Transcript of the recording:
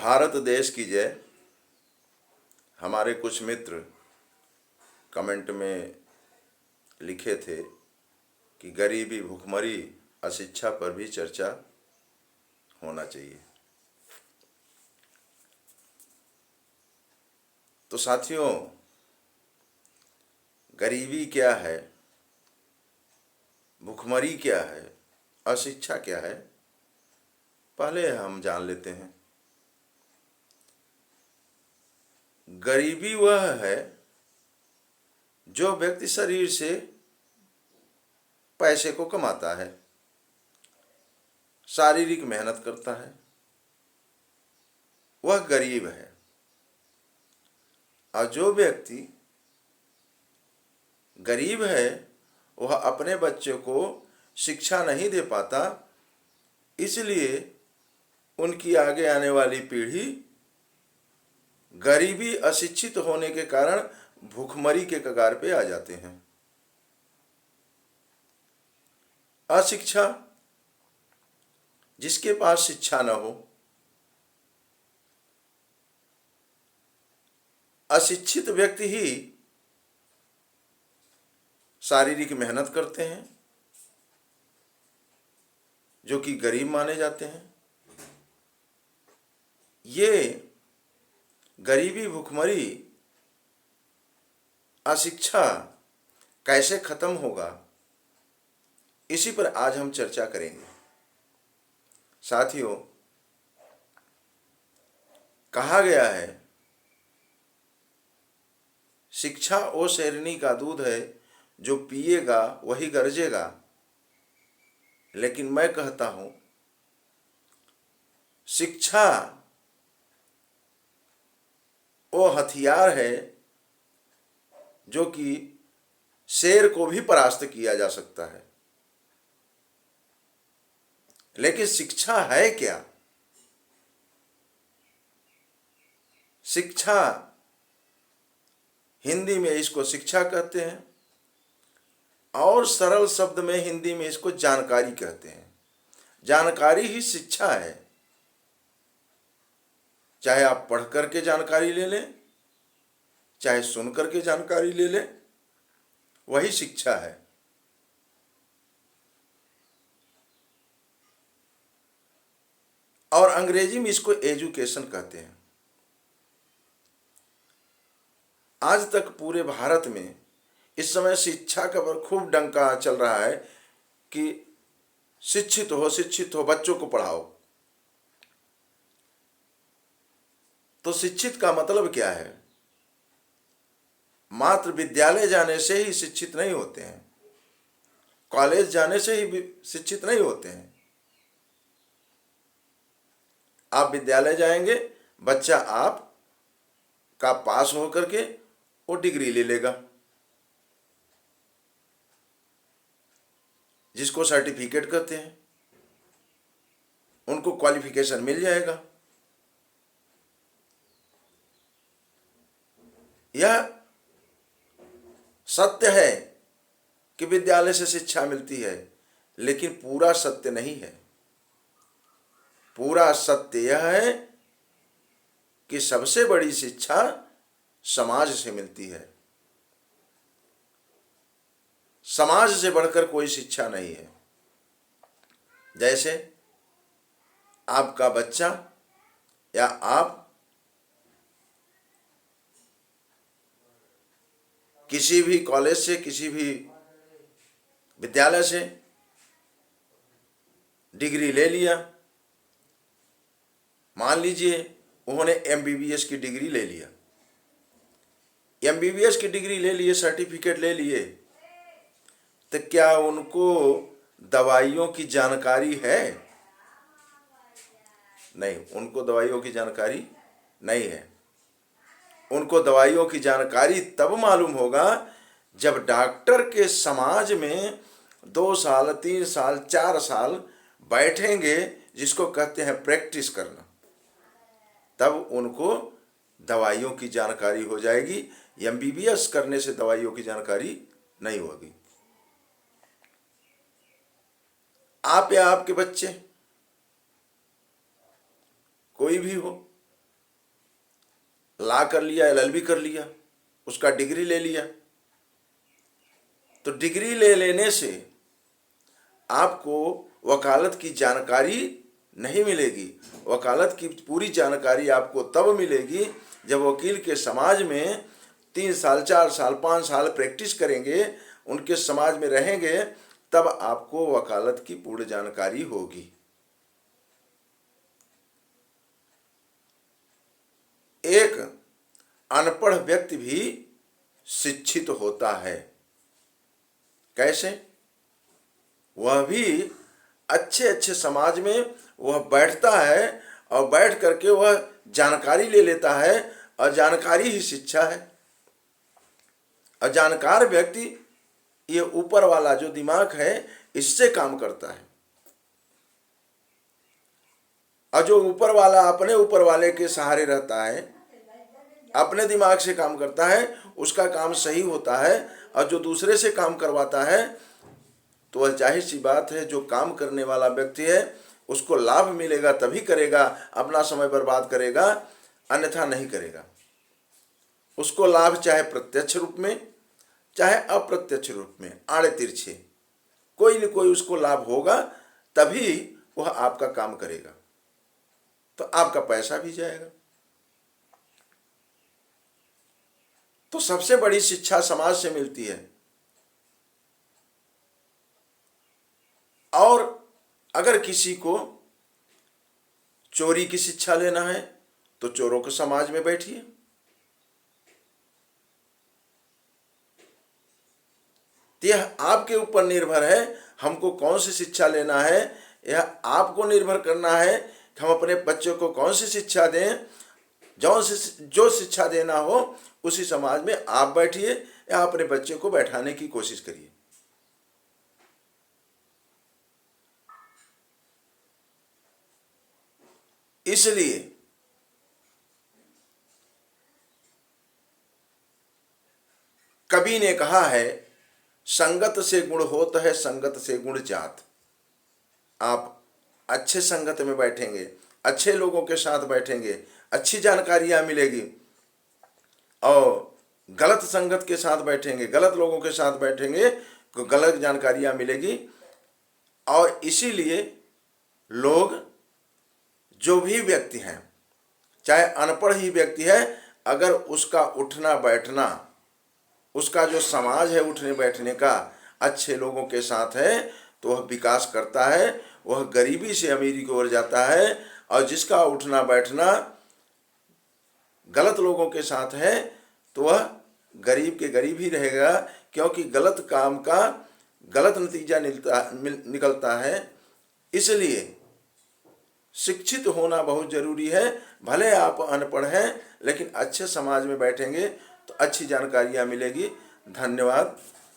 भारत देश की जय। हमारे कुछ मित्र कमेंट में लिखे थे कि गरीबी, भुखमरी, अशिक्षा पर भी चर्चा होना चाहिए। तो साथियों, गरीबी क्या है, भुखमरी क्या है, अशिक्षा क्या है, पहले हम जान लेते हैं। गरीबी वह है जो व्यक्ति शरीर से पैसे को कमाता है, शारीरिक मेहनत करता है, वह गरीब है। और जो व्यक्ति गरीब है वह अपने बच्चे को शिक्षा नहीं दे पाता, इसलिए उनकी आगे आने वाली पीढ़ी गरीबी, अशिक्षित होने के कारण भूखमरी के कगार पे आ जाते हैं। अशिक्षा, जिसके पास शिक्षा न हो, अशिक्षित व्यक्ति ही शारीरिक मेहनत करते हैं, जो कि गरीब माने जाते हैं। ये गरीबी, भुखमरी, अशिक्षा कैसे खत्म होगा, इसी पर आज हम चर्चा करेंगे। साथियों, कहा गया है, शिक्षा ओ शेरनी का दूध है, जो पिएगा वही गरजेगा। लेकिन मैं कहता हूं, शिक्षा वो हथियार है जो कि शेर को भी परास्त किया जा सकता है। लेकिन शिक्षा है क्या? शिक्षा, हिंदी में इसको शिक्षा कहते हैं और सरल शब्द में हिंदी में इसको जानकारी कहते हैं। जानकारी ही शिक्षा है। चाहे आप पढ़ करके जानकारी ले लें, चाहे सुन करके जानकारी ले लें, वही शिक्षा है। और अंग्रेजी में इसको एजुकेशन कहते हैं। आज तक पूरे भारत में इस समय शिक्षा का पर खूब डंका चल रहा है कि शिक्षित हो, शिक्षित हो, बच्चों को पढ़ाओ। तो शिक्षित का मतलब क्या है? मात्र विद्यालय जाने से ही शिक्षित नहीं होते हैं, कॉलेज जाने से ही शिक्षित नहीं होते हैं। आप विद्यालय जाएंगे, बच्चा आप का पास होकर के वो डिग्री ले लेगा, जिसको सर्टिफिकेट कहते हैं, उनको क्वालिफिकेशन मिल जाएगा। यह सत्य है कि विद्यालय से शिक्षा मिलती है, लेकिन पूरा सत्य नहीं है। पूरा सत्य यह है कि सबसे बड़ी शिक्षा समाज से मिलती है। समाज से बढ़कर कोई शिक्षा नहीं है। जैसे आपका बच्चा या आप किसी भी कॉलेज से, किसी भी विद्यालय से डिग्री ले लिया, मान लीजिए उन्होंने एमबीबीएस की डिग्री ले लिया, एमबीबीएस की डिग्री ले लिए, सर्टिफिकेट ले लिए, तो क्या उनको दवाइयों की जानकारी है? नहीं, उनको दवाइयों की जानकारी नहीं है। उनको दवाइयों की जानकारी तब मालूम होगा जब डॉक्टर के समाज में 2 साल, 3 साल, 4 साल बैठेंगे, जिसको कहते हैं प्रैक्टिस करना। तब उनको दवाइयों की जानकारी हो जाएगी। एमबीबीएस करने से दवाइयों की जानकारी नहीं होगी। आप या आपके बच्चे, कोई भी हो, ला कर लिया, LLB कर लिया, उसका डिग्री ले लिया। तो डिग्री ले लेने से आपको वकालत की जानकारी नहीं मिलेगी। वकालत की पूरी जानकारी आपको तब मिलेगी जब वकील के समाज में 3 साल, 4 साल, 5 साल प्रैक्टिस करेंगे, उनके समाज में रहेंगे, तब आपको वकालत की पूर्ण जानकारी होगी। एक अनपढ़ व्यक्ति भी शिक्षित होता है। कैसे? वह भी अच्छे अच्छे समाज में वह बैठता है और बैठ करके वह जानकारी ले लेता है, और जानकारी ही शिक्षा है। और जानकार व्यक्ति ये ऊपर वाला जो दिमाग है इससे काम करता है, और जो ऊपर वाला अपने ऊपर वाले के सहारे रहता है, अपने दिमाग से काम करता है, उसका काम सही होता है। और जो दूसरे से काम करवाता है तो वह जाहिर सी बात है, जो काम करने वाला व्यक्ति है उसको लाभ मिलेगा तभी करेगा, अपना समय बर्बाद करेगा, अन्यथा नहीं करेगा। उसको लाभ चाहे प्रत्यक्ष रूप में चाहे अप्रत्यक्ष रूप में, आड़े तिरछे कोई न कोई उसको लाभ होगा, तभी वह आपका काम करेगा, तो आपका पैसा भी जाएगा। तो सबसे बड़ी शिक्षा समाज से मिलती है। और अगर किसी को चोरी की शिक्षा लेना है तो चोरों के समाज में बैठिए। यह आपके ऊपर निर्भर है, हमको कौन सी शिक्षा लेना है। यह आपको निर्भर करना है कि हम अपने बच्चों को कौन सी शिक्षा दें। जो शिक्षा देना हो उसी समाज में आप बैठिए या अपने बच्चे को बैठाने की कोशिश करिए। इसलिए कवि ने कहा है, संगत से गुण होत है, संगत से गुण जात। आप अच्छे संगत में बैठेंगे, अच्छे लोगों के साथ बैठेंगे, अच्छी जानकारियां मिलेगी। और गलत संगत के साथ बैठेंगे, गलत लोगों के साथ बैठेंगे तो गलत जानकारियां मिलेगी। और इसीलिए लोग, जो भी व्यक्ति हैं, चाहे अनपढ़ ही व्यक्ति है, अगर उसका उठना बैठना, उसका जो समाज है उठने बैठने का अच्छे लोगों के साथ है, तो वह विकास करता है, वह गरीबी से अमीरी की ओर जाता है। और जिसका उठना बैठना गलत लोगों के साथ है तो वह गरीब के गरीब ही रहेगा, क्योंकि गलत काम का गलत नतीजा निकलता है। इसलिए शिक्षित होना बहुत जरूरी है। भले आप अनपढ़ हैं, लेकिन अच्छे समाज में बैठेंगे तो अच्छी जानकारियां मिलेगी। धन्यवाद।